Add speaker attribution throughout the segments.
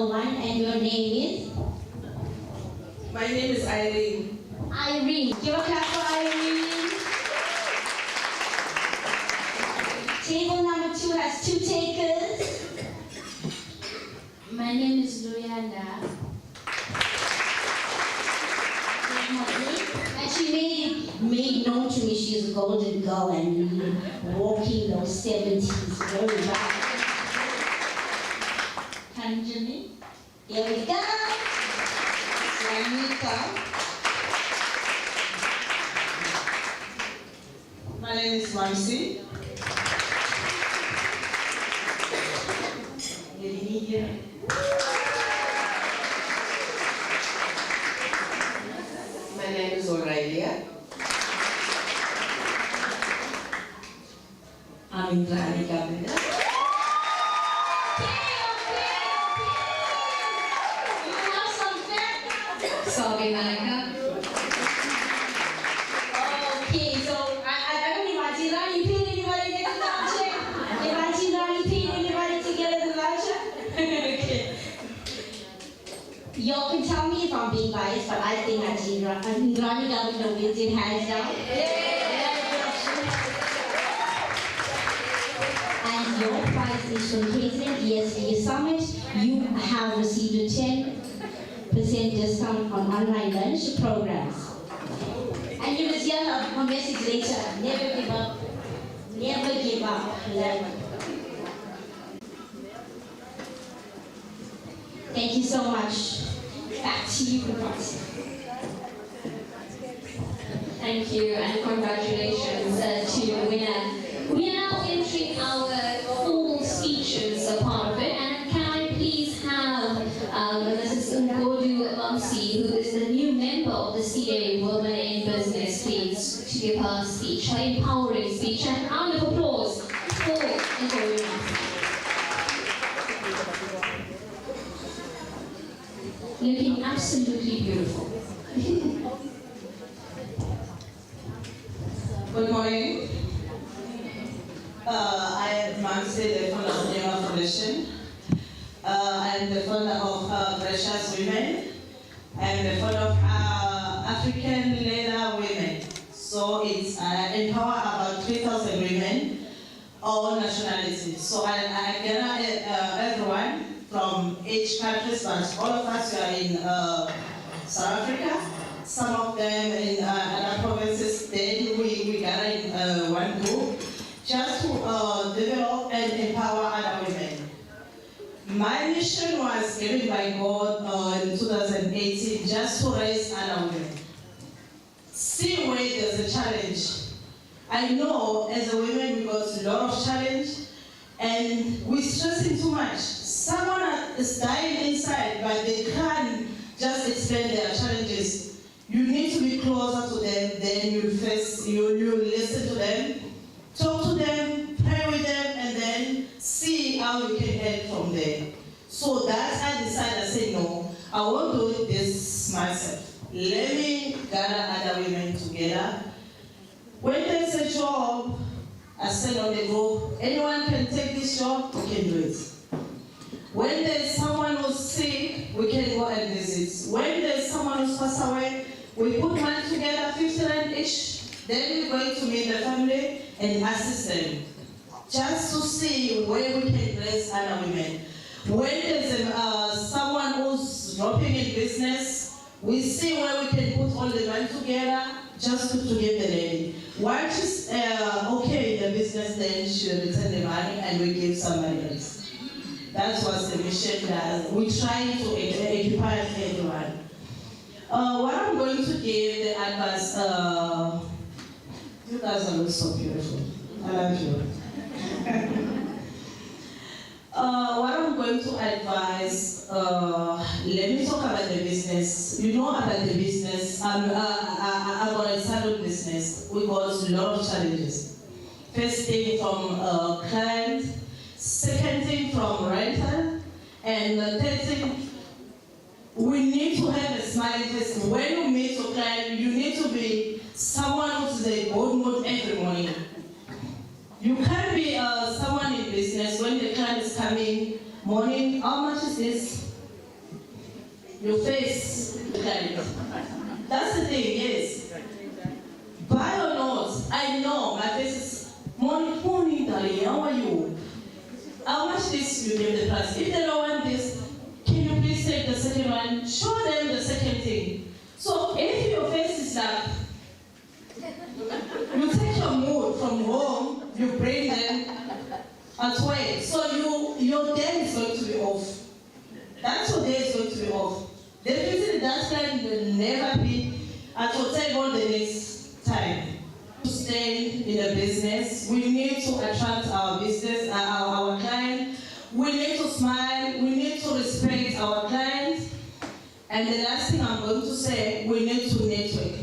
Speaker 1: number 1, and your name is?
Speaker 2: My name is Irene.
Speaker 1: Irene. Give a clap for Irene. Table number 2 has 2 takers.
Speaker 3: My name is Lillian.
Speaker 1: And she made known to me she's a golden girl and walking those 70s very well.
Speaker 3: Tanjani.
Speaker 1: Here we go.
Speaker 2: Rahima. My name is Momentous.
Speaker 4: My name is Aurelia.
Speaker 2: I'm in Afrika.
Speaker 1: Okay, so I don't imagine Rani pin anybody get the voucher. Imagine Rani pin anybody to get the voucher. Okay. Y'all can tell me if I'm being biased, but I think Rani Gavin wins it hands down. And your prize is from President ESV Summit. You have received a 10% discount on online lunch programs. And you must hear her message later. Never give up. Never give up. Thank you so much. Back to you, Princess.
Speaker 3: Thank you and congratulations to the winner. We are now entering our full speeches part of it, and can I please have Mrs. Ngoyi, who is the new member of the CA Women in Business, please, to give her speech, her empowering speech, and a round of applause for Ngoyi. Looking absolutely beautiful.
Speaker 2: Good morning. I am Momentous, the founder of the Foundation. I am the founder of Precious Women. I am the founder of African Leader Women. So it's empower about 3,000 women, all nationalities. So I gather everyone from each country, but all of us are in South Africa. Some of them in other provinces. Then we gather in one group just to develop and empower other women. My mission was given by God in 2018 just to raise other women. See where there's a challenge. I know as a woman we got a lot of challenge and we're stressing too much. Someone is dying inside but they can't just explain their challenges. You need to be closer to them, then you listen to them, talk to them, pray with them, and then see how you can help from there. So that's I decided, I said, no, I won't do this myself. Let me gather other women together. When there's a job, I said on the group, anyone can take this job, we can do it. When there's someone who's sick, we can go and visit. When there's someone who's passed away, we put money together, 50 rand each. Then we're going to meet the family and assist them. Just to see where we can raise other women. When there's someone who's dropping in business, we see where we can put all the money together just to give the lady. Once she's okay in the business, then she'll return the money and we give somebody else. That was the mission that we try to equip everyone. What I'm going to give the advice, you guys are so beautiful. I love you. What I'm going to advise, let me talk about the business. You know about the business. I got a salon business. We got a lot of challenges. First thing from client, second thing from rental, and the third thing, we need to have a smiling face. When you meet your client, you need to be someone who's in a good mood every morning. You can't be someone in business when the client is coming, morning, how much is this? your face behind. That's the thing, yes. Buy or not, I know my face is morning, darling, how are you? How much this you give the price? If they don't want this, can you please take the second one? Show them the second thing. So if your face is like, you take your mood from home, you bring them at work. So your day is going to be off. That's your day is going to be off. Definitely that client will never be at your table the next time. To stay in the business, we need to attract our business, our client. We need to smile, we need to respect our clients. And the last thing I'm going to say, we need to network.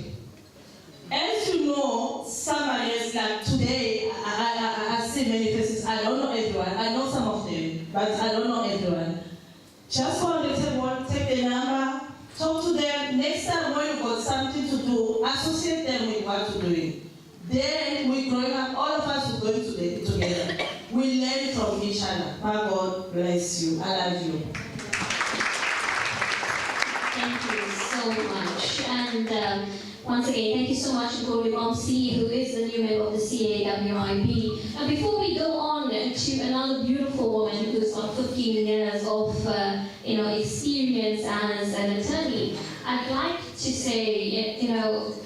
Speaker 2: As you know, somebody is like today, I see many faces. I don't know everyone. I know some of them, but I don't know everyone. Just go on the table, take the number, talk to them. Next time when you've got something to do, associate them with what you're doing. Then we're growing up, all of us are going together. We learn from each other. My God bless you. I love you.
Speaker 3: Thank you so much. And once again, thank you so much to Nomsa, who is the new member of the CAWIB. And before we go on to another beautiful woman who's got 15 years of experience as an attorney, I'd like to say,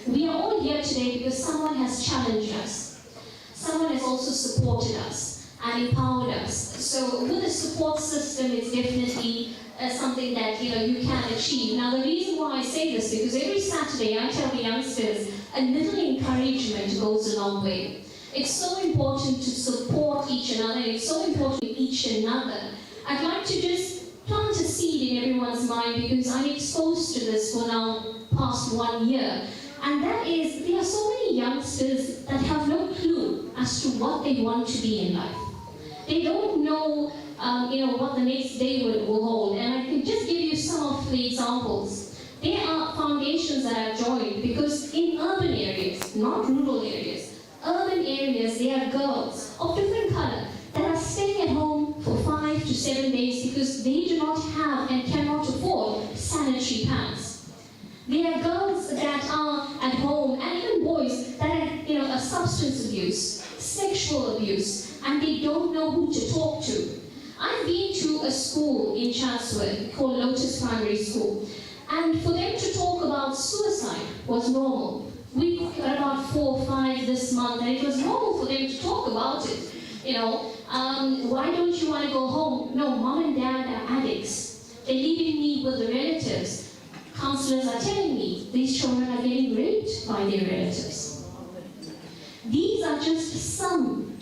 Speaker 3: we are all here today because someone has challenged us. Someone has also supported us and empowered us. So with the support system, it's definitely something that you can achieve. Now the reason why I say this, because every Saturday I tell the youngsters a little encouragement goes a long way. It's so important to support each another, it's so important to each another. I'd like to just plant a seed in everyone's mind because I'm exposed to this for now past 1 year. And that is, there are so many youngsters that have no clue as to what they want to be in life. They don't know what the next day will hold. And I can just give you some of the examples. There are foundations that I've joined because in urban areas, not rural areas, urban areas, there are girls of different color that are staying at home for 5 to 7 days because they do not have and cannot afford sanitary pads. There are girls that are at home, and even boys that have a substance abuse, sexual abuse, and they don't know who to talk to. I've been to a school in Chatsworth called Lotus Primary School, and for them to talk about suicide was normal. We got about 4 or 5 this month, and it was normal for them to talk about it. Why don't you want to go home? No, mom and dad are addicts. They're leaving me with the relatives. Counselors are telling me these children are getting raped by their relatives. These are just some.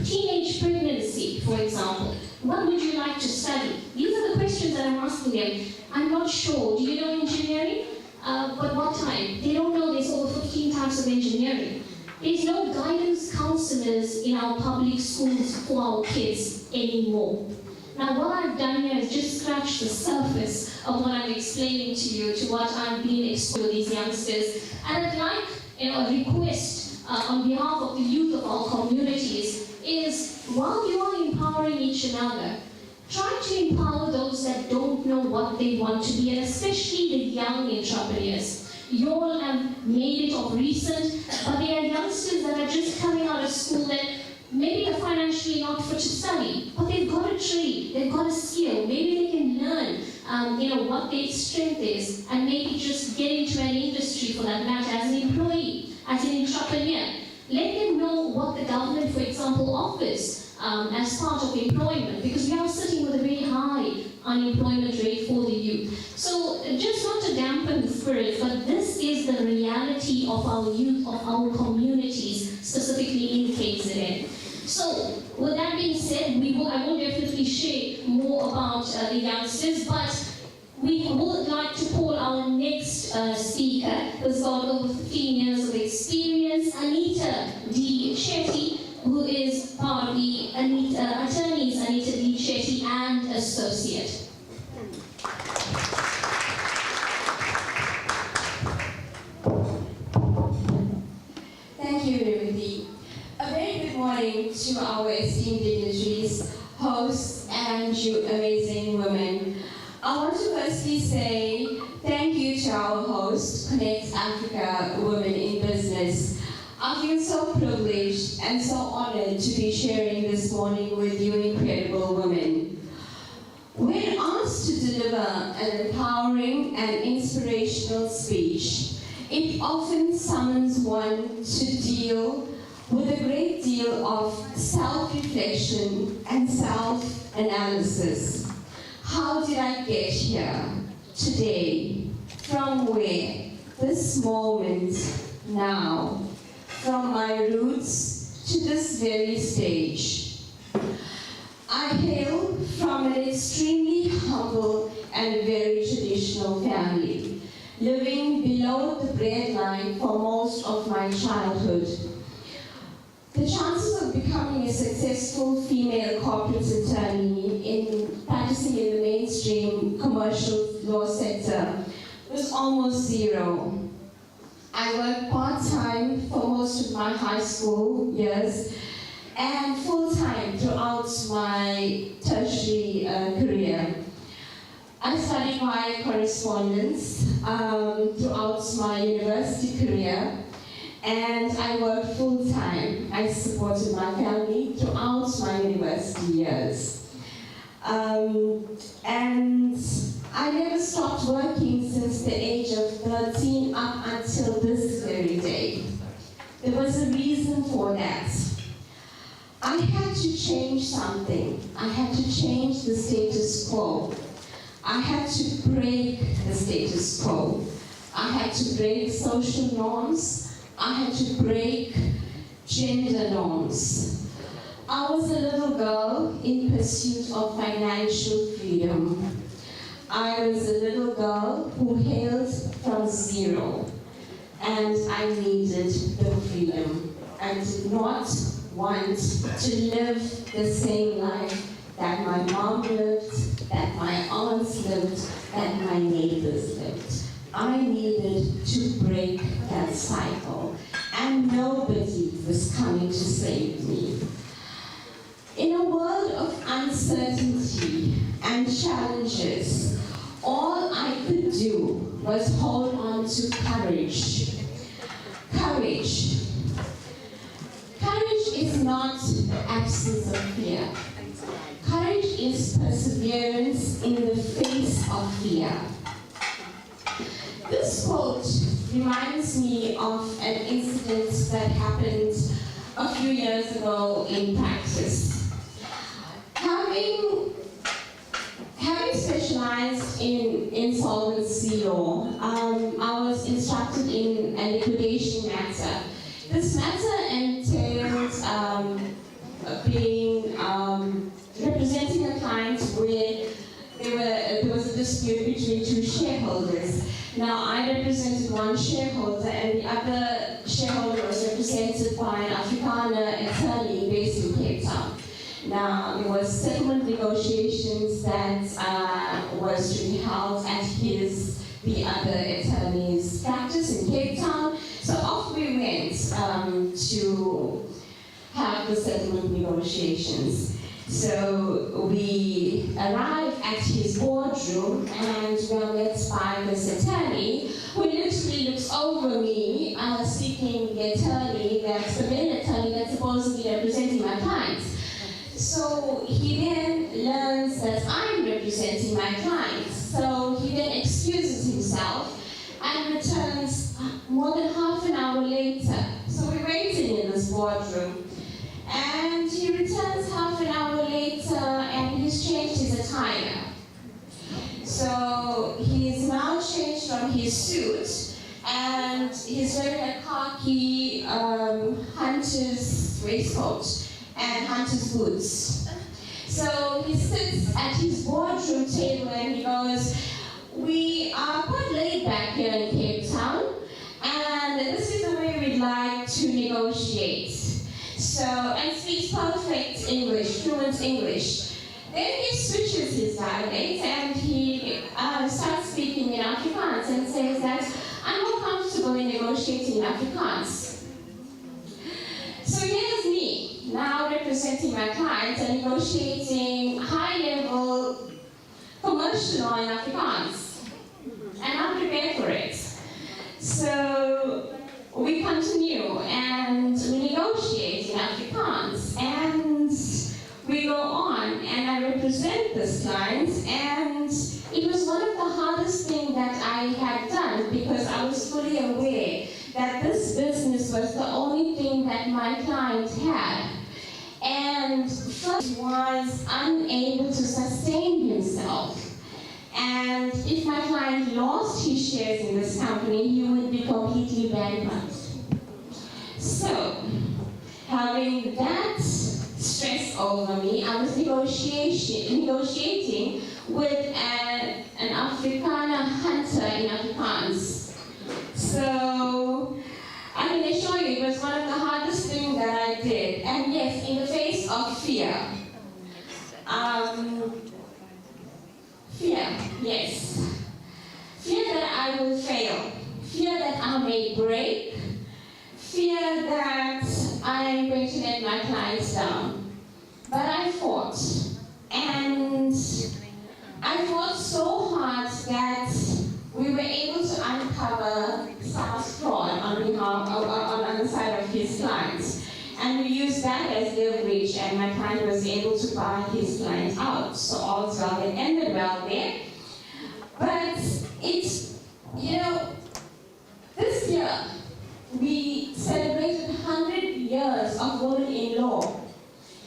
Speaker 3: Teenage pregnancy, for example. What would you like to study? These are the questions that I'm asking them. I'm not sure. Do you know engineering? But what time? They don't know there's over 15 types of engineering. There's no guidance counselors in our public schools for our kids anymore. Now what I've done here is just scratch the surface of what I'm explaining to you, to what I'm being exposed to these youngsters. And I'd like a request on behalf of the youth of our communities is, while you are empowering each another, try to empower those that don't know what they want to be, and especially the young entrepreneurs. You all have made it of recent, but there are youngsters that are just coming out of school that maybe they're financially not fit to study, but they've got a trade, they've got a skill. Maybe they can learn, what their strength is, and maybe just get into an industry for that matter as an employee, as an entrepreneur. Let them know what the government, for example, offers as part of employment, because we are sitting with a very high unemployment rate for the youth. So just not to dampen the spirit, but this is the reality of our youth, of our communities, specifically in KZN. So with that being said, I will definitely share more about the youngsters, but we would like to call our next speaker, who's got over 15 years of experience, Anita D. Shetty, who is part of the attorneys Anita D. Shetty and Associate.
Speaker 4: Thank you, Ruby. A very good morning to our esteemed dignitaries, hosts, and you amazing women. I want to firstly say thank you to our host, Connect Africa Women in Business. I feel so privileged and so honored to be sharing this morning with you incredible women. When asked to deliver an empowering and inspirational speech, it often summons one to deal with a great deal of self-reflection and self-analysis. How did I get here? Today? From where? This moment? Now? From my roots to this very stage. I hail from an extremely humble and very traditional family, living below the breadline for most of my childhood. The chances of becoming a successful female corporate attorney practicing in the mainstream commercial law sector was almost zero. I worked part-time for most of my high school years and full-time throughout my tertiary career. I studied via correspondence throughout my university career, and I worked full-time. I supported my family throughout my university years. And I never stopped working since the age of 13 up until this very day. There was a reason for that. I had to change something. I had to change the status quo. I had to break the status quo. I had to break social norms. I had to break gender norms. I was a little girl in pursuit of financial freedom. I was a little girl who hailed from zero, and I needed the freedom. I did not want to live the same life that my mom lived, that my aunts lived, that my neighbors lived. I needed to break that cycle, and nobody was coming to save me. In a world of uncertainty and challenges, all I could do was hold on to courage. Courage. Courage is not the absence of fear. Courage is perseverance in the face of fear. This quote reminds me of an incident that happened a few years ago in practice. Having specialized in insolvency law, I was instructed in a liquidation matter. This matter entailed representing a client where there was a dispute between two shareholders. Now, I represented one shareholder, and the other shareholder was represented by an Afrikaner attorney based in Cape Town. Now, there was settlement negotiations that was to be held at the other attorney's practice in Cape Town. So off we went to have the settlement negotiations. So we arrived at his boardroom, and we were met by this attorney who literally looks over me, seeking the main attorney that's supposedly representing my clients. So he then learns that I'm representing my clients. So he then excuses himself and returns more than half an hour later. So we're waiting in this boardroom. And he returns half an hour later, and he's changed his attire. So he's now changed from his suit, and he's wearing a khaki hunter's waistcoat and hunter's boots. So he sits at his boardroom table and he goes, "We are quite laid back here in Cape Town, and this is the way we'd like to negotiate." So, and speaks perfect English, fluent English. Then he switches his dialect and he starts speaking in Afrikaans and says that I'm more comfortable in negotiating in Afrikaans. So here's me, now representing my clients and negotiating high-level commercial commercial law in Afrikaans. And I'm prepared for it. So we continue and we negotiate in Afrikaans. And we go on and I represent this client. And it was one of the hardest things that I had done because I was fully aware that this business was the only thing that my client had. And first was unable to sustain himself. And if my client lost his shares in this company, he would be completely bankrupt. So, having that stress over me, I was negotiating with an Afrikaner hunter in Afrikaans. So, I can assure you, it was one of the hardest things that I did. And yes, in the face of fear. Fear, yes. Fear that I will fail. Fear that I may break. Fear that I am going to let my clients down. But I fought. And I fought so hard that we were able to uncover SARS fraud on the side of his clients. And we used that as leverage, and my client was able to buy his client out. So all's well, it ended well there. But it's, this year, we celebrated 100 years of women in law.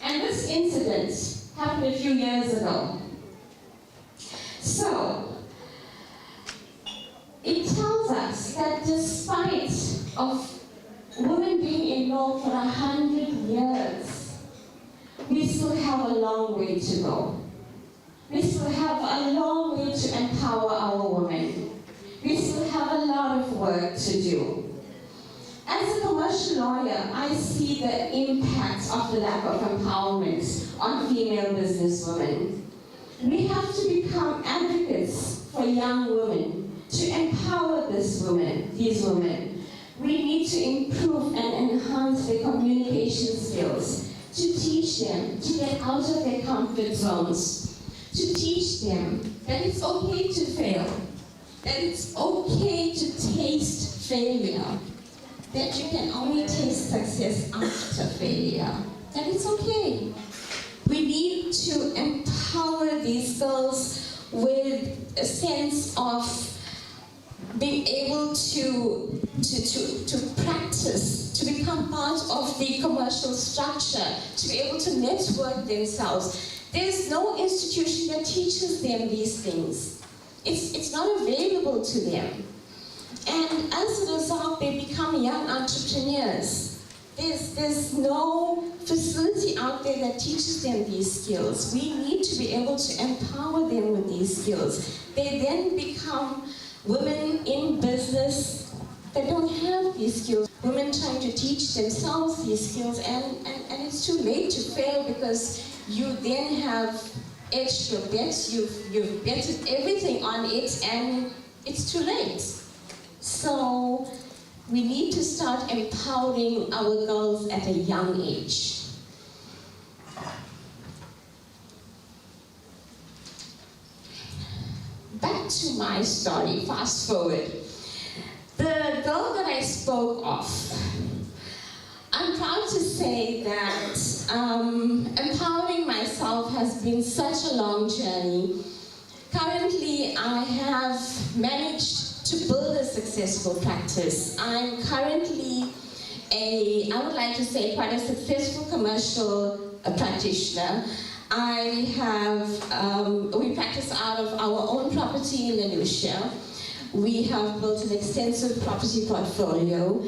Speaker 4: And this incident happened a few years ago. So, it tells us that despite of women being in law for 100 years, we still have a long way to go. We still have a long way to empower our women. We still have a lot of work to do. As a commercial lawyer, I see the impact of the lack of empowerment on female businesswomen. We have to become advocates for young women to empower these women. We need to improve and enhance their communication skills, to teach them to get out of their comfort zones, to teach them that it's okay to fail, that it's okay to taste failure, that you can only taste success after failure, that it's okay. We need to empower these girls with a sense of being able to practice, to become part of the commercial structure, to be able to network themselves. There's no institution that teaches them these things. It's not available to them. And as a result, they become young entrepreneurs. There's no facility out there that teaches them these skills. We need to be able to empower them with these skills. They then become women in business that don't have these skills. Women trying to teach themselves these skills, and it's too late to fail because you then have edged your bets, you've betted everything on it, and it's too late. So we need to start empowering our girls at a young age. Back to my story, fast forward. The girl that I spoke of, I'm proud to say that empowering myself has been such a long journey. Currently, I have managed to build a successful practice. I'm currently I would like to say, quite a successful commercial practitioner. I have, we practice out of our own property in Lucia. We have built an extensive property portfolio.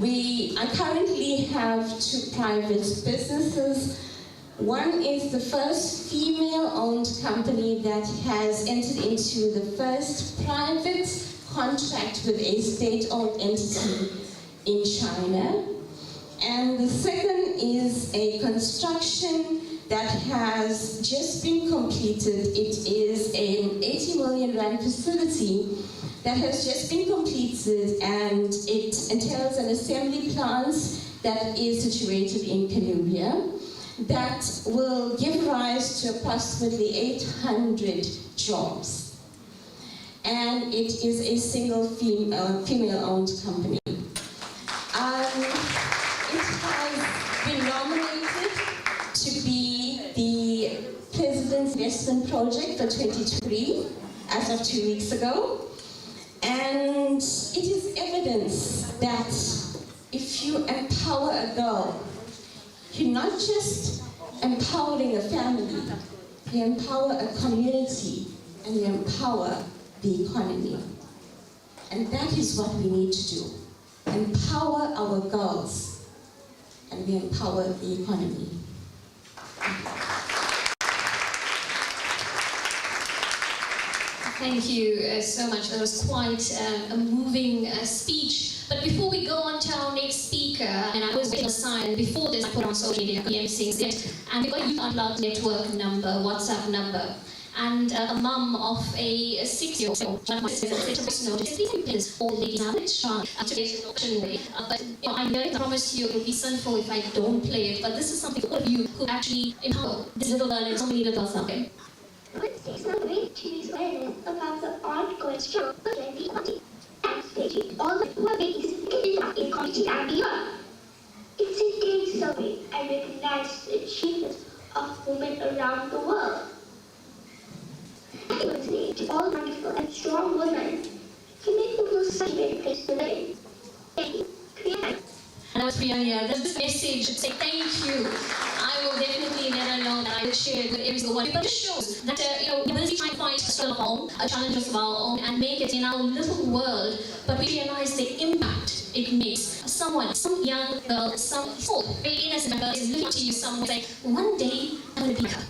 Speaker 4: I currently have 2 private businesses. One is the first female-owned company that has entered into the first private contract with a state-owned entity in China. And the second is a construction that has just been completed. It is an 80 million rand facility that has just been completed, and it entails an assembly plant that is situated in Columbia that will give rise to approximately 800 jobs. and it is a single female-owned company. It has been nominated to be the President's Investment Project for 2023 as of 2 weeks ago. And it is evidence that if you empower a girl, you're not just empowering a family, you empower a community, and you empower the economy. And that is what we need to do. Empower our girls, and we empower the economy.
Speaker 3: Thank you so much. That was quite a moving speech. But before we go on to our next speaker, and I was waiting aside, and before this I put on social media, and we got a Youth Out Loud network number, WhatsApp number. And a mum of a 6-year-old, one of my sisters, noticed all ladies have it shy, but I really promise you it will be sinful if I don't play it. But this is something for all of you who actually empower this little girl and so many little girls out there.
Speaker 5: Let's celebrate to raise awareness about the ongoing struggle against equality and stating all the who are making significant impact in community and beyond. It's a day to celebrate and recognize the achievements of women around the world. Happy Wednesday to all wonderful and strong women. You make the world such a great place to live. Thank you.
Speaker 3: And I was Priya, this message should say thank you. I will definitely let her know that I will share it with every single one. But it shows that we're busy trying to find a struggle of our own, challenges of our own, and make it in our little world. But we realize the impact it makes. Someone, some young girl, some very innocent girl is looking to you, someone saying, one day I'm going to be her.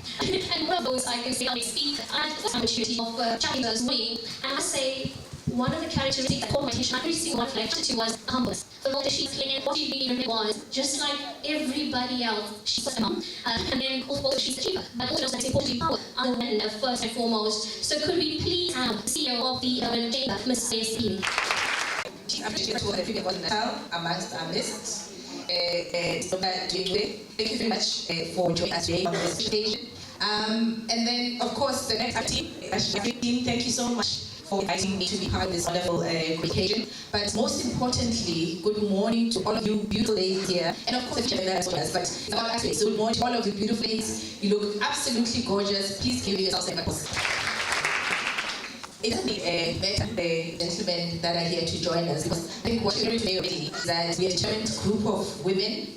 Speaker 3: And one of those I can say, I'll speak at the opportunity of chatting this morning, and I say, one of the characteristics that caught my attention, every single one reflected to was humbleness. The role that she played, what she really was, just like everybody else, she was a mom, and then also she's a achiever. But also that's important to empower other women first and foremost. So could we please have the CEO of the urban chamber, Ms. Lee?
Speaker 6: Chief Administrator to Afrika KwaZulu-Natal amongst our lists. Thank you very much for joining us today on this presentation. And then, of course, the next team, thank you so much for inviting me to be part of this wonderful occasion. But most importantly, good morning to all of you beautiful ladies here. And of course, as well as, but it's about aspects. So good morning to all of you beautiful ladies. You look absolutely gorgeous. Please give yourselves a applause. It doesn't better the gentlemen that are here to join us, because I think what we're hearing today already is that we are a determined group of women,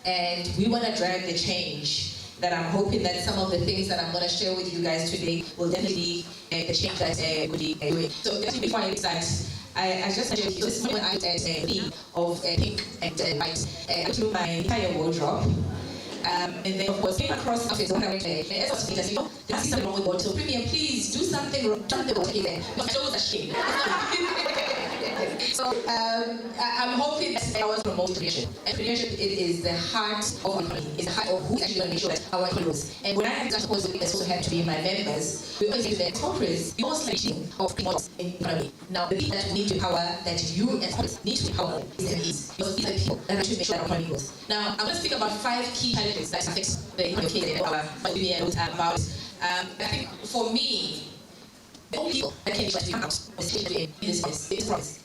Speaker 6: and we want to drive the change that I'm hoping that some of the things that I'm going to share with you guys today will definitely be the change that we'll be doing. So definitely before I start, I just mentioned to you this morning when I was at a theme of pink and white, I went through my entire wardrobe. And then of course came across outfits when I went to there's something wrong with God. So Premium, please do something wrong. Something wrong again. My clothes are shame. So I'm hoping that I was promoting entrepreneurship. Entrepreneurship is the heart of our economy. It's the heart of who's actually going to make sure that our economy grows. And when I have that course, it's also have to be my members. We always say that corporates, the most likely of models in the economy. Now, the people that we need to empower, that you as corporates need to empower, is the needs. Because these are the people that actually make sure that our economy grows. Now, I'm going to speak about 5 key challenges that affect the economy of our about. I think for me, the only people that can come out especially in business,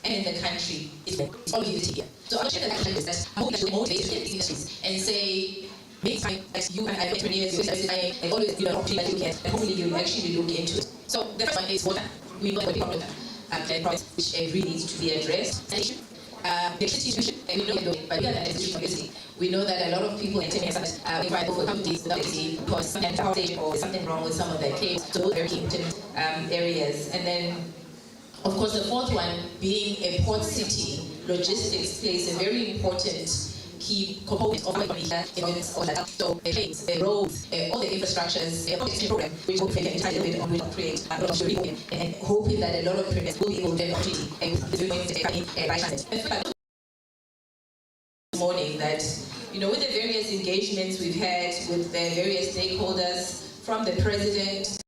Speaker 6: and in the country is all unity here. So I'll share the challenges that I hope that will motivate you to get these industries and say, make time that you and I entrepreneurs, and always opportunity that you get, and hopefully you actually look into it. So the first one is water. We know that the problem which really needs to be addressed. The institution, and we know but we are an institution obviously. We know that a lot of people in Texas invite for companies without because some power station or something wrong with some of their cables. So those are very important areas. And then, of course, the fourth one being a port city, logistics plays a very important key component of our economy here in so the planes, the roads, all the infrastructures, all the program, which will create a little bit on will create a lot of people and hoping that a lot of entrepreneurs will be able to get opportunity and doing by transit. Morning that with the various engagements we've had with the various stakeholders, from the president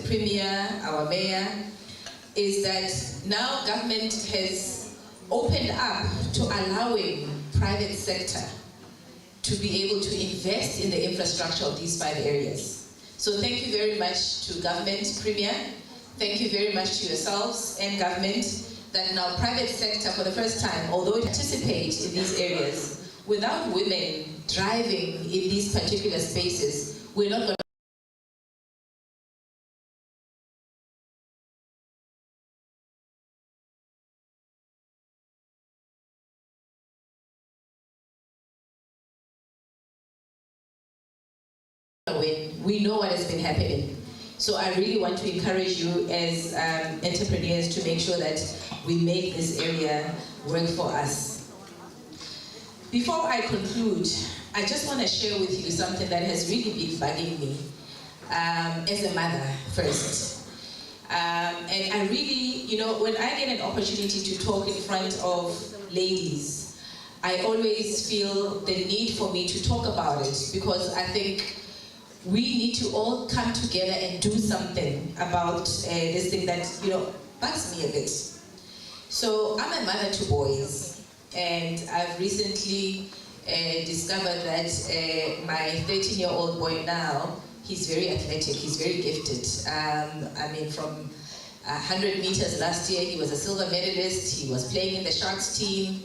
Speaker 6: Premier, our Mayor, is that now government has opened up to allowing private sector to be able to invest in the infrastructure of these 5 areas. So thank you very much to government, Premier. Thank you very much to yourselves and government that now private sector for the first time, although it participates in these areas, without women driving in these particular spaces, we're not going to win. We know what has been happening. So I really want to encourage you as entrepreneurs to make sure that we make this area work for us. Before I conclude, I just want to share with you something that has really been bugging me as a mother first. And I really, you know, when I get an opportunity to talk in front of ladies, I always feel the need for me to talk about it, because I think we need to all come together and do something about this thing that, you know, bugs me a bit. So I'm a mother to boys, and I've recently discovered that my 13-year-old boy now, he's very athletic, he's very gifted. I mean, from 100 meters last year, he was a silver medalist, he was playing in the Sharks team.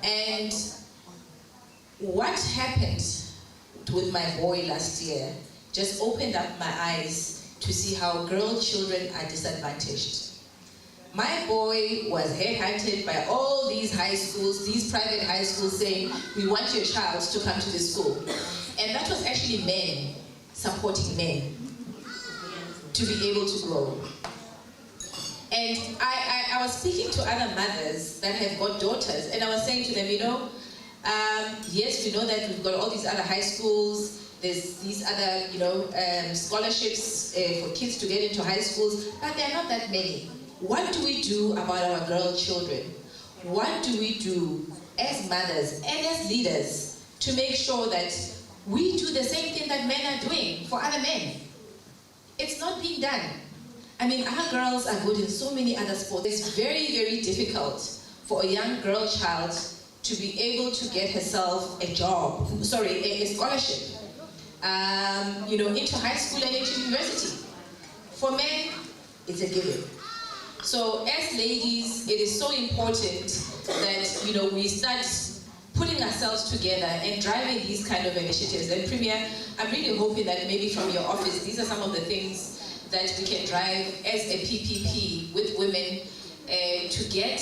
Speaker 6: And what happened with my boy last year just opened up my eyes to see how girl children are disadvantaged. My boy was headhunted by all these high schools, these private high schools, saying, we want your child to come to the school. And that was actually men supporting men to be able to grow. And I was speaking to other mothers that have got daughters, and I was saying to them, you know, yes, we know that we've got all these other high schools, there's these other, you know, scholarships for kids to get into high schools, but there are not that many. What do we do about our girl children? What do we do as mothers and as leaders to make sure that we do the same thing that men are doing for other men? It's not being done. I mean, our girls are good in so many other sports. It's very, very difficult for a young girl child to be able to get herself a job, a scholarship, you know, into high school and into university. For men, it's a given. So as ladies, it is so important that, you know, we start putting ourselves together and driving these kind of initiatives. And Premier, I'm really hoping that maybe from your office, these are some of the things that we can drive as a PPP with women to get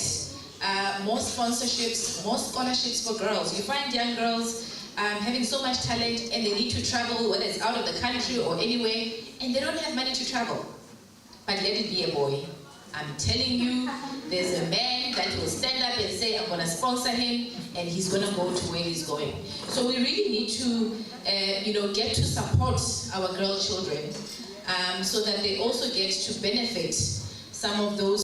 Speaker 6: more sponsorships, more scholarships for girls. You find young girls having so much talent and they need to travel, whether it's out of the country or anywhere, and they don't have money to travel. But let it be a boy. I'm telling you, there's a man that will stand up and say, I'm going to sponsor him, and he's going to go to where he's going. So we really need to, you know, get to support our girl children so that they also get to benefit some of those